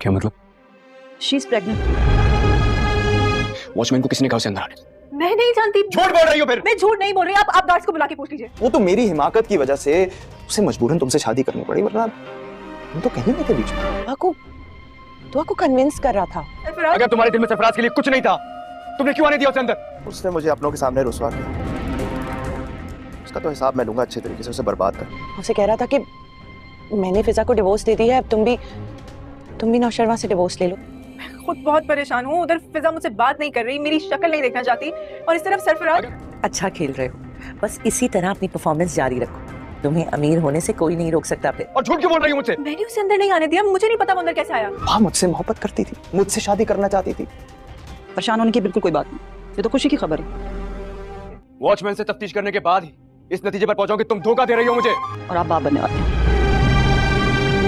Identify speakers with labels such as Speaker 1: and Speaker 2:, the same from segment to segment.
Speaker 1: क्या मतलब?
Speaker 2: She is pregnant.
Speaker 1: Watchman को किसने कहा उसे अंदर आने?
Speaker 2: मैं नहीं जानती।
Speaker 1: झूठ बोल रही हो फिर?
Speaker 2: मैं झूठ नहीं बोल रही, आप गार्ड्स को बुला के पूछ लीजिए।
Speaker 3: वो तो मेरी हिमाकत की वजह से उसे मजबूरन तुमसे शादी करनी पड़ी, वरना हम तो कहीं नहीं थे बीच में।
Speaker 4: आपको कन्विंस कर रहा था।
Speaker 1: अगर तुम्हारे दिल में सरफराज के लिए कुछ नहीं था, तुमने क्यों आने दिया उसे अंदर?
Speaker 3: उसने मुझे अपनों के सामने रुसवा किया। उसका तो हिसाब मैं लूंगा अच्छे तरीके से, उसे बर्बाद कर।
Speaker 4: उसे कह रहा था कि मैंने फिजा को डिवोर्स दे दिया है, अब तुम भी नौशरवा से डिवोर्स ले लो।
Speaker 2: खुद बहुत परेशान हूँ, उधर फिजा मुझसे बात नहीं कर रही, मेरी शक्ल नहीं देखना चाहती, और इस तरफ सरफराज।
Speaker 5: अच्छा खेल रहे हो, बस इसी तरह अपनी परफॉर्मेंस जारी रखो। तुम्हें अमीर होने से कोई नहीं रोक सकता फिर।
Speaker 1: और झूठ क्यों बोल रही हो मुझसे?
Speaker 2: मैंने उसे अंदर नहीं आने दिया, मुझे नहीं पता वो अंदर कैसे आया।
Speaker 3: वहाँ मुझसे मोहब्बत करती थी, मुझसे शादी करना चाहती थी।
Speaker 6: परेशान होने की बिल्कुल कोई बात नहीं, ये तो खुशी की खबर है।
Speaker 1: वॉचमैन से तफ्तीश करने के बाद ही इस नतीजे पर पहुंचाऊं कि तुम धोखा दे रही हो मुझे।
Speaker 6: और आप बाप बनने वाले हैं।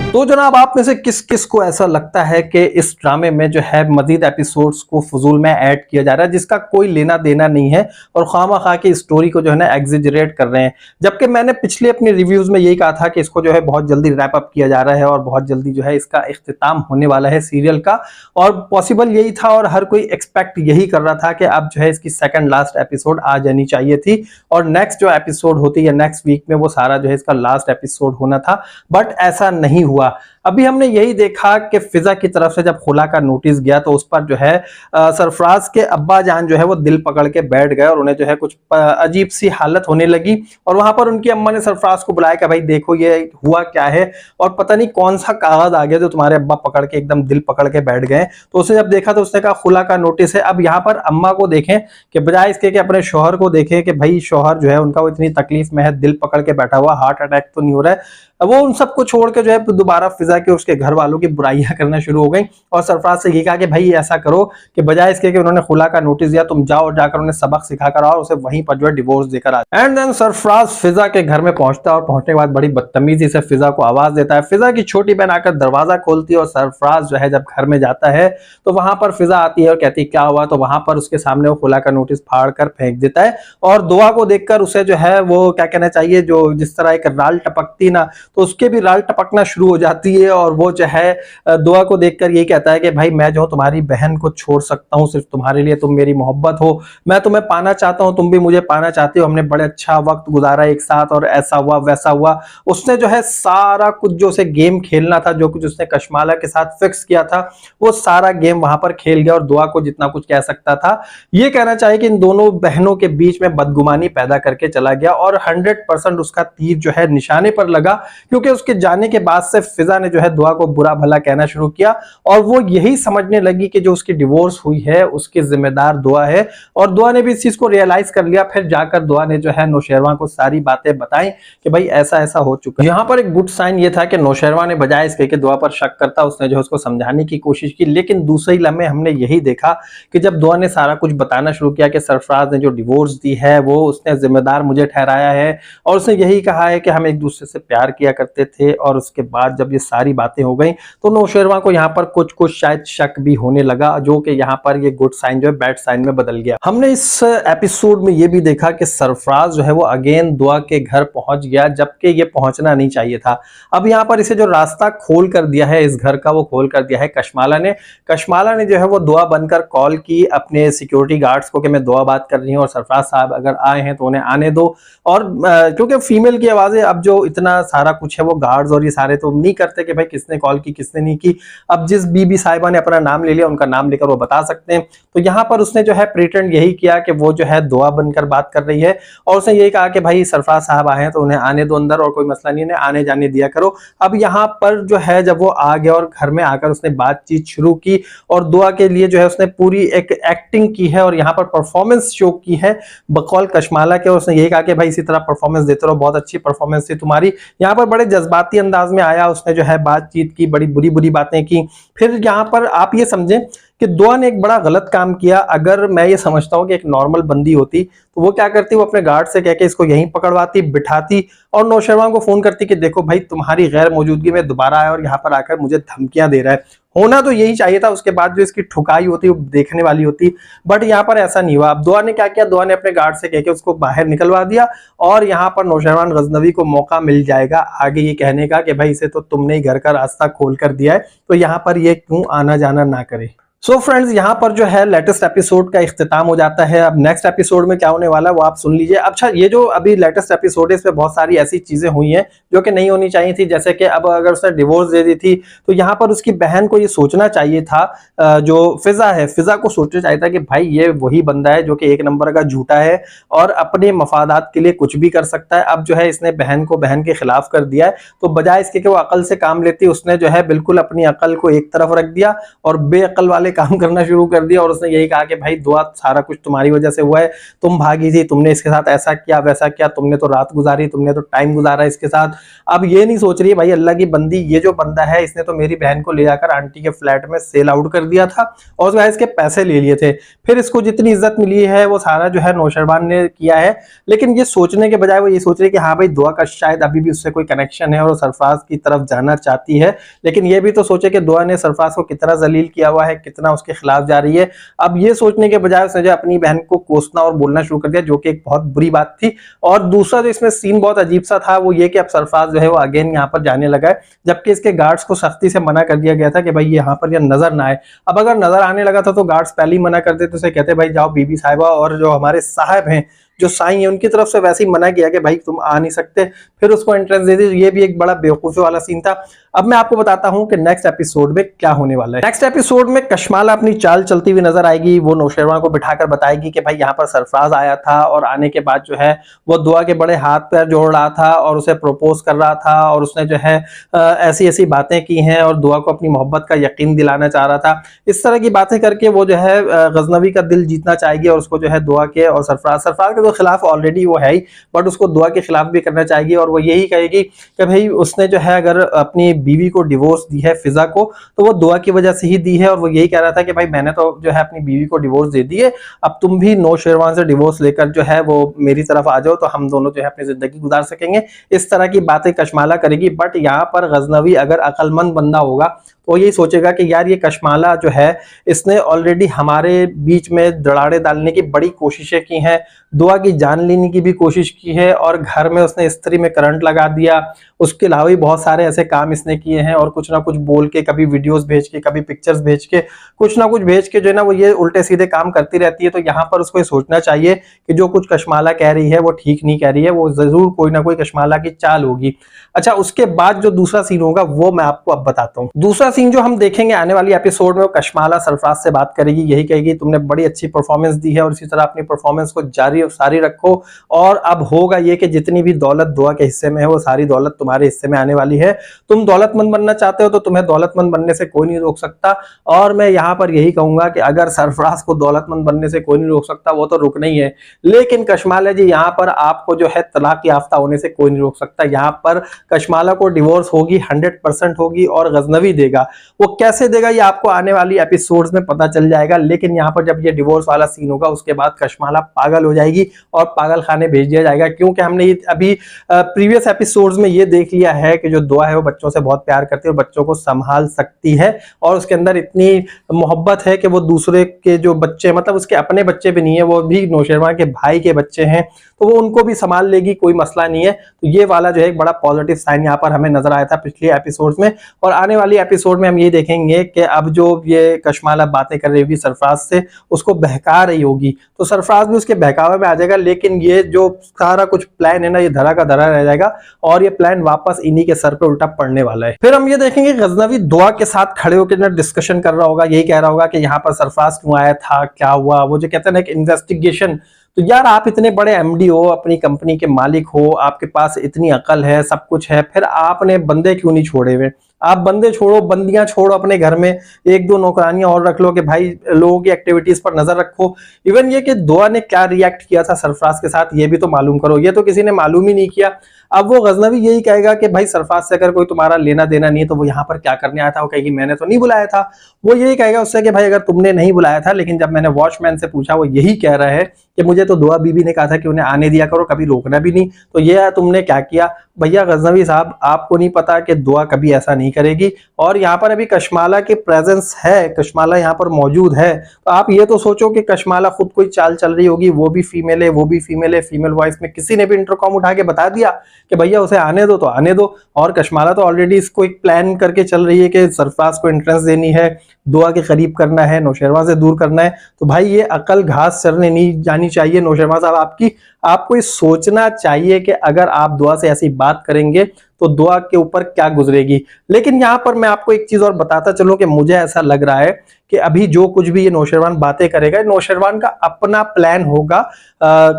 Speaker 7: तो जनाब, आप में से किस किस को ऐसा लगता है कि इस ड्रामे में जो है मजीद एपिसोड्स को फजूल में ऐड किया जा रहा है, जिसका कोई लेना देना नहीं है, और खामा-खा की स्टोरी को जो है ना एग्जिजरेट कर रहे हैं? जबकि मैंने पिछले अपनी रिव्यूज में यही कहा था कि इसको जो है बहुत जल्दी रैप अप किया जा रहा है और बहुत जल्दी जो है इसका इख्तिताम होने वाला है सीरियल का, और पॉसिबल यही था और हर कोई एक्सपेक्ट यही कर रहा था कि अब जो है इसकी सेकंड लास्ट एपिसोड आ जानी चाहिए थी, और नेक्स्ट जो एपिसोड होती है नेक्स्ट वीक में वो सारा जो है इसका लास्ट एपिसोड होना था, बट ऐसा नहीं हुआ। अभी हमने यही देखा कि फिजा की तरफ से जब खुला का नोटिस गया तो उस पर जो है सरफराज के अब्बा जान जो है वो दिल पकड़ के बैठ गए और उन्हें जो है कुछ अजीब सी हालत होने लगी, और वहां पर उनकी अम्मा ने सरफराज को बुलाया कि भाई देखो ये हुआ क्या है, और पता नहीं कौन सा कागज आ गया जो तुम्हारे अब्बा पकड़ के एकदम दिल पकड़ के बैठ गए। तो उसने जब देखा तो उसने कहा खुला का नोटिस है। अब यहाँ पर अम्मा को देखें कि बजाय इसके कि अपने शोहर को देखें कि भाई शोहर जो है उनका वो इतनी तकलीफ में है, दिल पकड़ के बैठा हुआ, हार्ट अटैक तो नहीं हो रहा है, वो उन सबको छोड़ के जो है दोबारा फिजा के उसके घर वालों की बुराइयां करना शुरू हो गई, और सरफराज से ये कहा कि भाई ऐसा करो कि बजाय इसके कि उन्होंने खुला का नोटिस दिया, तुम जाओ और जाकर उन्हें सबक सिखा कर आओ, उसे वहीं पर जो है डिवोर्स देकर आ। एंड देन सरफराज फिजा के घर में पहुंचता है और पहुंचने के बाद बड़ी बदतमीजी से फिजा को आवाज देता है। फिजा की छोटी बहन आकर दरवाजा खोलती है और सरफराज जो है जब घर में जाता है तो वहां पर फिजा आती है और कहती है क्या हुआ, तो वहां पर उसके सामने वो खुला का नोटिस फाड़ कर फेंक देता है, और दुआ को देखकर उसे जो है वो क्या कहना चाहिए, जो जिस तरह एक राल टपकती ना, तो उसके भी राल टपकना शुरू हो जाती है, और वो जो है दुआ को देखकर ये कहता है कि भाई मैं जो तुम्हारी बहन को छोड़ सकता हूँ सिर्फ तुम्हारे लिए, तुम मेरी मोहब्बत हो, मैं तुम्हें पाना चाहता हूँ, तुम भी मुझे पाना चाहते हो, हमने बड़े अच्छा वक्त गुजारा एक साथ, और ऐसा हुआ वैसा हुआ। उसने जो है सारा कुछ जो उसे गेम खेलना था, जो कुछ उसने कशमाला के साथ फिक्स किया था, वो सारा गेम वहां पर खेल गया, और दुआ को जितना कुछ कह सकता था ये कहना चाहिए कि इन दोनों बहनों के बीच में बदगुमानी पैदा करके चला गया, और 100% उसका तीर जो है निशाने पर लगा, क्योंकि उसके जाने के बाद से फिजा ने जो है दुआ को बुरा भला कहना शुरू किया, और वो यही समझने लगी कि जो उसकी डिवोर्स हुई है उसकी जिम्मेदार दुआ है, और दुआ ने भी इस चीज को रियलाइज कर लिया। फिर जाकर दुआ ने जो है नौशेरवा को सारी बातें बताई कि भाई ऐसा ऐसा हो चुका है। यहाँ पर एक गुड साइन ये था कि नौशेरवा ने बजाय इसके कि दुआ पर शक करता, उसने जो उसको समझाने की कोशिश की, लेकिन दूसरे लम्हे हमने यही देखा कि जब दुआ ने सारा कुछ बताना शुरू किया कि सरफराज ने जो डिवोर्स दी है वो उसने जिम्मेदार मुझे ठहराया है, और उसने यही कहा है कि हम एक दूसरे से प्यार किया करते थे, और उसके बाद जब ये सारी बातें हो गई तो नौशेरवा को यहाँ पर कुछ कुछ शायद शक भी होने लगा, जो कि यहाँ पर ये गुड साइन जो है बैड साइन में बदल गया। हमने इस एपिसोड में ये भी देखा कि सरफराज जो है वो अगेन दुआ के घर पहुंच गया, जबकि ये पहुंचना नहीं चाहिए था। अब यहाँ पर इसे जो रास्ता खोल कर दिया है इस घर का, वो खोल कर दिया है कशमाला ने। कशमाला ने जो है वो दुआ बनकर कॉल की अपने सिक्योरिटी गार्ड्स को कि मैं दुआ बात कर रही हूँ, और सरफराज साहब अगर आए हैं तो उन्हें आने दो, और क्योंकि फीमेल की आवाजें अब जो इतना सारा कुछ है वो गार्ड्स और ये सारे तो नहीं करते कि भाई किसने कॉल की किसने नहीं की। अब जिस बीबी साहिबा ने अपना नाम ले लिया उनका नाम लेकर वो बता सकते हैं। तो यहाँ पर उसने जो है प्रिटेंड यही किया कि वो जो है दुआ बनकर बात कर रही है, और उसने यही कहा कि भाई सरफराज साहब आए हैं तो उन्हें आने दो अंदर, और कोई मसला नहीं, उन्हें आने जाने दिया करो। अब यहाँ पर जो है जब वो आ गया और घर में आकर उसने बातचीत शुरू की, और दुआ के लिए जो है उसने पूरी एक एक्टिंग की है और यहाँ पर परफॉर्मेंस शो की है बकौल कशमाला के, और उसने यही कहा कि भाई इसी तरह परफॉर्मेंस देते रहो, बहुत अच्छी परफॉर्मेंस थी तुम्हारी। यहाँ पर बड़े जज्बाती अंदाज में आया, उसने जो है बातचीत की, बड़ी बुरी बुरी बातें की। फिर यहाँ पर आप ये समझें कि दुआ ने एक बड़ा गलत काम किया। अगर मैं ये समझता हूँ कि एक नॉर्मल बंदी होती तो वो क्या करती, वो अपने गार्ड से कह के इसको यहीं पकड़वाती, बिठाती, और नौशेरवा को फोन करती कि देखो भाई तुम्हारी गैर मौजूदगी में दोबारा आया और यहाँ पर आकर मुझे धमकियां दे रहा है। होना तो यही चाहिए था, उसके बाद जो इसकी ठुकाई होती वो देखने वाली होती, बट यहाँ पर ऐसा नहीं हुआ। अब दुआ ने क्या किया, दुआ ने अपने गार्ड से कह के उसको बाहर निकलवा दिया और यहाँ पर नौशरवान गजनवी को मौका मिल जाएगा आगे ये कहने का कि भाई इसे तो तुमने ही घर का रास्ता खोल कर दिया है, तो यहाँ पर ये क्यों आना जाना ना करे। सो फ्रेंड्स, यहाँ पर जो है लेटेस्ट एपिसोड का इख्तिताम हो जाता है। अब नेक्स्ट एपिसोड में क्या होने वाला है वो आप सुन लीजिए। अच्छा, ये जो अभी लेटेस्ट एपिसोड है इसमें बहुत सारी ऐसी चीजें हुई हैं जो कि नहीं होनी चाहिए थी, जैसे कि अब अगर उसने डिवोर्स दे दी थी तो यहाँ पर उसकी बहन को ये सोचना चाहिए था, जो फिजा है, फिजा को सोचना चाहिए था कि भाई ये वही बंदा है जो कि एक नंबर का झूठा है और अपने मफादात के लिए कुछ भी कर सकता है। अब जो है इसने बहन को बहन के खिलाफ कर दिया है, तो बजाय इसके कि वो अकल से काम लेती, उसने जो है बिल्कुल अपनी अकल को एक तरफ रख दिया और बेअकल वाले काम करना शुरू कर दिया। और उसने यही कहा कि भाई दुआ सारा कुछ तुम्हारी वजह से हुआ है, तुम भागी थी, तुमने इसके साथ ऐसा किया वैसा किया, तुमने तो रात गुजारी, तुमने तो टाइम गुजारा इसके साथ। अब ये नहीं सोच रही है भाई अल्लाह की बंदी, ये जो बंदा है इसने तो मेरी बहन को ले जाकर आंटी के फ्लैट में सेल आउट कर दिया था और उसके बाद इसके पैसे ले लिए थे, फिर इसको जितनी इज्जत मिली है वो सारा जो है नौशरवान ने किया है। लेकिन ये सोचने के बजाय वो ये सोच रही है कि हाँ भाई दुआ का शायद अभी भी उससे कोई कनेक्शन है और वो सरफराज की तरफ जाना चाहती है। लेकिन ये भी तो सोचे कि दुआ ने सरफराज को कितना जलील किया हुआ है, कितना उसके खिलाफ जा रही है। अब ये सोचने के बजाय उसने जो अपनी बहन को कोसना और बोलना शुरू कर दिया, जो कि एक बहुत बुरी बात थी। और दूसरा जो इसमें सीन बहुत अजीब सा था वो ये कि अब सरफराज जो है वो अगेन यहाँ पर जाने लगा है, जबकि इसके गार्ड्स को सख्ती से मना कर दिया गया था कि भाई यहाँ पर यह नजर ना आए। अब अगर नजर आने लगा था तो गार्ड्स पहले ही मना कर देते, उसे कहते भाई जाओ बीबी साहिबा और जो हमारे साहब हैं, जो साईं है, उनकी तरफ से वैसे ही मना किया कि भाई तुम आ नहीं सकते, फिर उसको एंट्रेंस दे दी। ये भी एक बड़ा बेवकूफी वाला सीन था। अब मैं आपको बताता हूं कि नेक्स्ट एपिसोड में क्या होने वाला है। नेक्स्ट एपिसोड में कशमाला अपनी चाल चलती हुई नजर आएगी। वो नौशरवान को बिठाकर बताएगी कि भाई यहाँ पर सरफराज आया था और आने के बाद जो है वो दुआ के बड़े हाथ पैर जोड़ रहा था और उसे प्रपोज कर रहा था और उसने जो है ऐसी ऐसी बातें की हैं और दुआ को अपनी मोहब्बत का यकीन दिलाना चाह रहा था। इस तरह की बातें करके वो जो है गजनवी का दिल जीतना चाहेगी और उसको जो है दुआ के और सरफराज के तो खिलाफ ऑलरेडी वो है ही, बट उसको दुआ के खिलाफ भी करना चाहेगी और वो यही कहेगी कि भाई उसने जो है अगर अपनी बीवी को डिवोर्स दी है फिजा को तो वो दुआ की वजह से ही दी है। और वो यही कह रहा था कि भाई मैंने तो जो है अपनी बीवी को डिवोर्स दे दी है, अब तुम भी नौशरवान से डिवोर्स लेकर जो है वो मेरी तरफ आ जाओ तो हम दोनों जो है अपनी जिंदगी गुजार सकेंगे। इस तरह की बातें कशमाला करेगी। बट यहाँ पर गजनवी अगर अक्लमंद बंदा होगा तो यही सोचेगा कि यार ये कशमाला जो है इसने ऑलरेडी हमारे बीच में दराड़े डालने की बड़ी कोशिशें की हैं, दुआ की जान लेने की भी कोशिश की है और घर में उसने स्त्री में करंट लगा दिया। उसके अलावा भी बहुत सारे ऐसे काम इसने किए हैं और कुछ ना कुछ बोल के, कभी वीडियोस भेज के, कभी पिक्चर्स भेज के, कुछ ना कुछ भेज के जो है ना वो ये उल्टे सीधे काम करती रहती है। तो यहाँ पर उसको ये सोचना चाहिए कि जो कुछ कशमाला कह रही है वो ठीक नहीं कह रही है, वो जरूर कोई ना कोई कशमाला की चाल होगी। अच्छा, उसके बाद जो दूसरा सीन होगा वो मैं आपको अब बताता हूँ। दूसरा सीन जो हम देखेंगे आने वाली एपिसोड में, वो कशमाला सरफराज से बात करेगी, यही कहेगी तुमने बड़ी अच्छी परफॉर्मेंस दी है और इसी तरह अपनी परफॉर्मेंस को जारी और सारी रखो और अब होगा ये कि जितनी भी दौलत दुआ के हिस्से में है वो सारी दौलत तुम्हारे हिस्से में आने वाली है। तुम दौलतमंद बनना चाहते हो तो तुम्हें दौलतमंद बनने से कोई नहीं रोक सकता। और मैं यहाँ पर यही कहूंगा कि अगर सरफराज को दौलतमंद बनने से कोई नहीं रोक सकता वो तो रुकना ही है, लेकिन कशमाला जी यहाँ पर आपको जो है तलाक याफ्ता होने से कोई नहीं रोक सकता। यहाँ पर कशमाला को डिवोर्स होगी, 100% होगी और गजनवी देगा। वो कैसे देगा ये आपको आने वाली एपिसोड्स में पता चल जाएगा। लेकिन यहाँ पर जब ये डिवोर्स वाला सीन होगा उसके बाद कशमाला पागल हो जाएगी और पागल खाने भेज दिया जाएगा, क्योंकि हमने ये अभी प्रीवियस एपिसोड्स में ये देख लिया है कि जो दुआ है वो बच्चों से बहुत प्यार करती है और बच्चों को संभाल सकती है और उसके अंदर इतनी मोहब्बत है कि वो दूसरे के जो बच्चे, मतलब उसके अपने बच्चे भी नहीं है, वो भी नौशरवान के भाई के बच्चे हैं, तो वो उनको भी संभाल लेगी, कोई मसला नहीं है। तो ये वाला जो है एक बड़ा पॉजिटिव साइन यहाँ पर हमें नजर आया था पिछले एपिसोड्स में। और आने वाली एपिसोड में हम ये देखेंगे कि अब जो ये कशमाला बातें कर रही होगी सरफराज से, उसको बहका रही होगी, तो सरफराज भी उसके बहकावे में आ जाएगा। लेकिन ये जो सारा कुछ प्लान है ना, ये धरा का धरा रह जाएगा और ये प्लान वापस इन्हीं के सर पे उल्टा पड़ने वाला है। फिर हम ये देखेंगे गजनवी दुआ के साथ खड़े होकर ना डिस्कशन कर रहा होगा, यही कह रहा होगा कि यहाँ पर सरफराज क्यों आया था, क्या हुआ, वो जो कहते हैं ना एक इन्वेस्टिगेशन। तो यार आप इतने बड़े एमडी हो, अपनी कंपनी के मालिक हो, आपके पास इतनी अकल है, सब कुछ है, फिर आपने बंदे क्यों नहीं छोड़े हुए? आप बंदे छोड़ो, बंदियां छोड़ो, अपने घर में 1-2 नौकरानियां और रख लो कि भाई लोगों की एक्टिविटीज पर नजर रखो। इवन ये कि दुआ ने क्या रिएक्ट किया था सरफराज के साथ ये भी तो मालूम करो, ये तो किसी ने मालूम ही नहीं किया। अब वो गजनवी यही कहेगा कि भाई सरफराज से अगर कोई तुम्हारा लेना देना नहीं है तो वो यहाँ पर क्या करने आया था? वो कहेगी मैंने तो नहीं बुलाया था। वो यही कहेगा उससे कि भाई अगर तुमने नहीं बुलाया था, लेकिन जब मैंने वॉचमैन से पूछा वो यही कह रहा है कि मुझे तो दुआ बीबी ने कहा था कि उन्हें आने दिया करो, कभी रोकना भी नहीं, तो ये तुमने क्या किया। भैया गजनवी साहब, आपको नहीं पता कि दुआ कभी ऐसा नहीं करेगी, और यहाँ पर अभी कशमाला की प्रेजेंस है, कशमाला यहाँ पर मौजूद है, तो आप ये तो सोचो कि कशमाला खुद कोई चाल चल रही होगी, वो भी फीमेल है, वो भी फीमेल है, फीमेल वॉइस में किसी ने भी इंटरकॉम उठा के बता दिया कि भैया उसे आने दो तो आने दो, और कशमाला तो ऑलरेडी इसको एक प्लान करके चल रही है कि सरफराज को एंट्रेंस देनी है, दुआ के करीब करना है, नौशेरवा से दूर करना है। तो भाई ये अकल घास चरने नहीं जानी चाहिए नौशेरवा साहब आपकी। आपको ये सोचना चाहिए कि अगर आप दुआ से ऐसी बात करेंगे तो दुआ के ऊपर क्या गुजरेगी। लेकिन यहाँ पर मैं आपको एक चीज और बताता चलूं कि मुझे ऐसा लग रहा है कि अभी जो कुछ भी ये नौशेरवान बातें करेगा, नौशेरवान का अपना प्लान होगा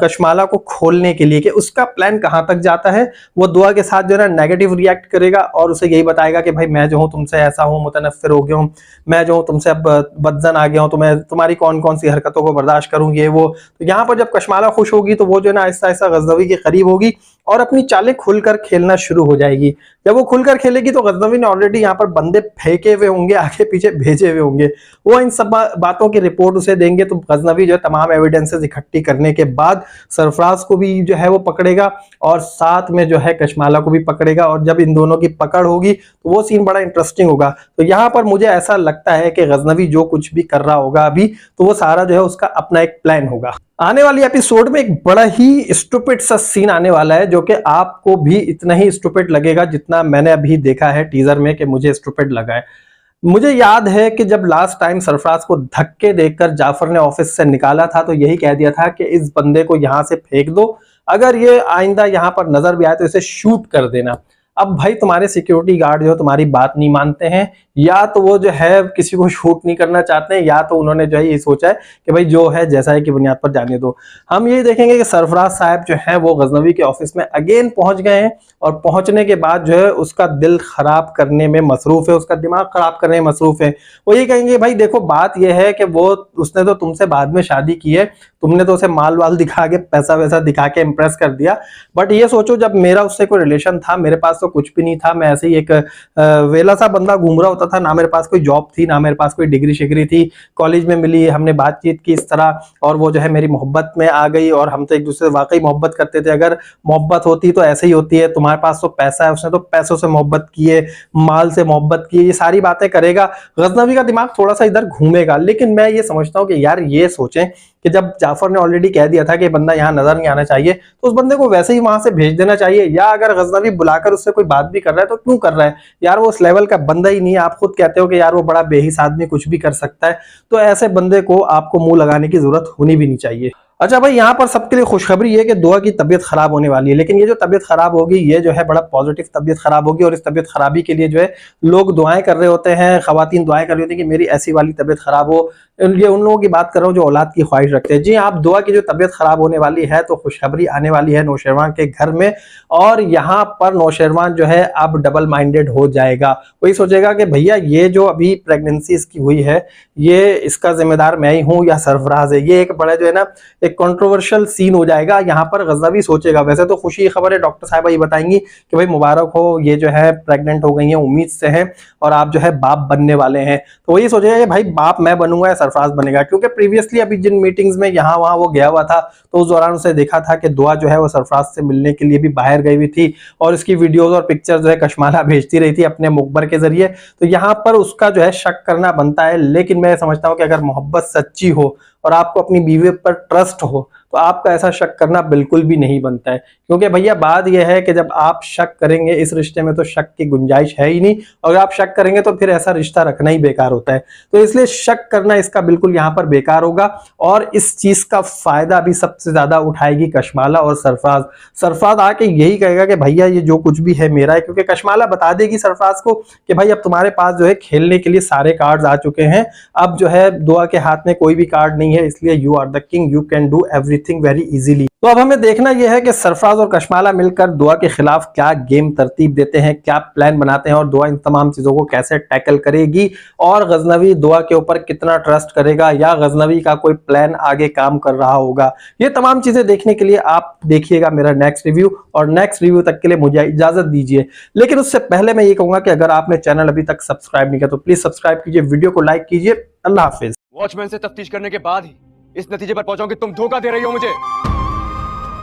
Speaker 7: कशमाला को खोलने के लिए, कि उसका प्लान कहां तक जाता है। वो दुआ के साथ जो है ना नेगेटिव रिएक्ट करेगा और उसे यही बताएगा कि भाई मैं जो हूं तुमसे ऐसा हूं, मुतनफ्फिर हो गया हूं, मैं जो हूं तुमसे अब बदजन आ गया हूं, तो मैं तुम्हारी कौन कौन सी हरकतों को बर्दाश्त करूं, ये वो। तो यहाँ पर जब कशमाला खुश होगी तो वो जो है ना आहिस्ता आहिस्ता गजनवी के करीब होगी और अपनी चालें खुलकर खेलना शुरू हो जाएगी। जब वो खुलकर खेलेगी तो गजनवी ने ऑलरेडी यहाँ पर बंदे फेंके हुए होंगे, आगे पीछे भेजे हुए होंगे, वो इन सब बातों की रिपोर्ट उसे देंगे। तो गजनवी जो है तमाम एविडेंसेस इकट्ठी करने के बाद सरफराज को भी जो है वो पकड़ेगा और साथ में जो है कशमाला को भी पकड़ेगा, और जब इन दोनों की पकड़ होगी तो वो सीन बड़ा इंटरेस्टिंग होगा। तो यहाँ पर मुझे ऐसा लगता है कि गजनवी जो कुछ भी कर रहा होगा अभी, तो वो सारा जो है उसका अपना एक प्लान होगा। आने वाली एपिसोड में एक बड़ा ही स्टूपिड सा सीन आने वाला है, जो कि आपको भी इतना ही स्टूपिड लगेगा जितना मैंने अभी देखा है टीजर में कि मुझे स्टूपिड लगा है। मुझे याद है कि जब लास्ट टाइम सरफराज को धक्के देकर जाफर ने ऑफिस से निकाला था तो यही कह दिया था कि इस बंदे को यहां से फेंक दो, अगर ये आइंदा यहां पर नजर भी आए तो इसे शूट कर देना। अब भाई तुम्हारे सिक्योरिटी गार्ड जो तुम्हारी बात नहीं मानते हैं, या तो वो जो है किसी को शूट नहीं करना चाहते हैं, या तो उन्होंने जो है ये सोचा है कि भाई जो है जैसा है की बुनियाद पर जाने दो। हम ये देखेंगे कि सरफराज साहब जो है वो गजनवी के ऑफिस में अगेन पहुंच गए हैं, और पहुंचने के बाद जो है उसका दिल खराब करने में मसरूफ है, उसका दिमाग खराब करने में मसरूफ है। वो ये कहेंगे भाई देखो बात यह है कि वो उसने तो तुमसे बाद में शादी की है, तुमने तो उसे माल वाल दिखा के पैसा वैसा दिखा के इम्प्रेस कर दिया, बट ये सोचो जब मेरा उससे कोई रिलेशन था, मेरे पास तो कुछ भी नहीं था, मैं ऐसे ही एक वेला सा बंदा घूम रहा होता था, ना मेरे पास कोई जॉब थी, ना मेरे पास कोई डिग्री शिग्री थी, कॉलेज में मिली, हमने बातचीत की इस तरह, और वो जो है मेरी मोहब्बत में आ गई, और हम तो एक दूसरे से वाकई मोहब्बत करते थे। अगर मोहब्बत होती तो ऐसे ही होती है, तुम्हारे पास तो पैसा है, उसने तो पैसों से मोहब्बत की है, माल से मोहब्बत की है, ये सारी बातें करेगा। गजनवी का दिमाग थोड़ा सा इधर घूमेगा। लेकिन मैं ये समझता हूँ कि यार ये सोचें कि जब जाफर ने ऑलरेडी कह दिया था कि बंदा यहाँ नजर नहीं आना चाहिए, तो उस बंदे को वैसे ही वहां से भेज देना चाहिए, या अगर गजनवी बुलाकर उससे कोई बात भी कर रहा है तो क्यों कर रहा है यार, वो उस लेवल का बंदा ही नहीं है। आप खुद कहते हो कि यार वो बड़ा बेहिस आदमी, कुछ भी कर सकता है, तो ऐसे बंदे को आपको मुंह लगाने की जरूरत होनी भी नहीं चाहिए। अच्छा भाई, यहाँ पर सबके लिए खुशखबरी है कि दुआ की तबीयत खराब होने वाली है, लेकिन ये जो तबीयत खराब होगी ये जो है बड़ा पॉजिटिव तबीयत खराब होगी, और इस तबीयत खराबी के लिए जो है लोग दुआएं कर रहे होते हैं, खवातीन दुआएं कर रही होती हैं कि मेरी ऐसी वाली तबीयत खराब हो। ये उन लोगों की बात कर रहा हूँ जो औलाद की ख्वाहिश रखते हैं। जी आप दुआ की जो तबीयत खराब होने वाली है तो खुशखबरी आने वाली है नौशेरवान के घर में, और यहाँ पर नौशेरवान जो है अब डबल माइंडेड हो जाएगा। वही सोचेगा कि भैया ये जो अभी प्रेगनेंसी इसकी हुई है, ये इसका जिम्मेदार मैं ही हूँ या सरफराज है। ये एक बड़ा जो है ना एक कंट्रोवर्शियल सीन हो जाएगा। यहाँ पर गजनवी सोचेगा। वैसे तो खुशी की खबर है, डॉक्टर साहिबा ये बताएंगी कि भाई मुबारक हो, ये जो है प्रेग्नेंट हो गई हैं, उम्मीद से हैं, और आप जो है बाप बनने वाले हैं। तो वही सोचेगा कि भाई बाप मैं बनूंगा या सरफराज बनेगा, क्योंकि प्रीवियसली अभी जिन मीटिंग्स में यहाँ वहाँ वो गया हुआ था तो उस दौरान उसे देखा था कि दुआ जो है वो सरफराज से मिलने के लिए भी बाहर गई हुई थी, और इसकी वीडियोज और पिक्चर जो है कशमाला भेजती रही थी अपने मुखबर के जरिए। तो यहाँ पर उसका जो है शक करना बनता है। लेकिन मैं समझता हूँ कि अगर मोहब्बत सच्ची हो और आपको अपनी बीवी पर ट्रस्ट हो तो आपका ऐसा शक करना बिल्कुल भी नहीं बनता है, क्योंकि भैया बात यह है कि जब आप शक करेंगे इस रिश्ते में तो शक की गुंजाइश है ही नहीं, और आप शक करेंगे तो फिर ऐसा रिश्ता रखना ही बेकार होता है। तो इसलिए शक करना इसका बिल्कुल यहाँ पर बेकार होगा, और इस चीज का फायदा भी सबसे ज्यादा उठाएगी कशमाला और सरफराज। सरफराज आके यही कहेगा कि भैया ये जो कुछ भी है मेरा है, क्योंकि कशमाला बता देगी सरफराज को कि भाई अब तुम्हारे पास जो है खेलने के लिए सारे कार्ड्स आ चुके हैं, अब जो है दुआ के हाथ में कोई भी कार्ड नहीं है, इसलिए you are the king, you can do everything very easily. तो अब हमें देखना यह है कि सरफराज और कशमाला मिलकर दुआ के खिलाफ क्या गेम तरतीब देते हैं, क्या प्लान बनाते हैं, और दुआ इन तमाम चीजों को कैसे टैकल करेगी, और गजनवी दुआ के ऊपर कितना ट्रस्ट करेगा, या गजनवी का कोई प्लान आगे काम कर रहा होगा। ये तमाम चीजें देखने के लिए आप देखिएगा मेरा नेक्स्ट रिव्यू, और नेक्स्ट रिव्यू तक के लिए मुझे इजाजत दीजिए। लेकिन उससे पहले मैं ये कहूंगा कि अगर आपने चैनल अभी तक सब्सक्राइब नहीं किया तो प्लीज सब्सक्राइब कीजिए, वीडियो को लाइक कीजिए। अल्लाह हाफिज।
Speaker 1: वॉचमैन से तफ्तीश करने के बाद ही इस नतीजे पर पहुंचाऊं कि तुम धोखा दे रही हो मुझे।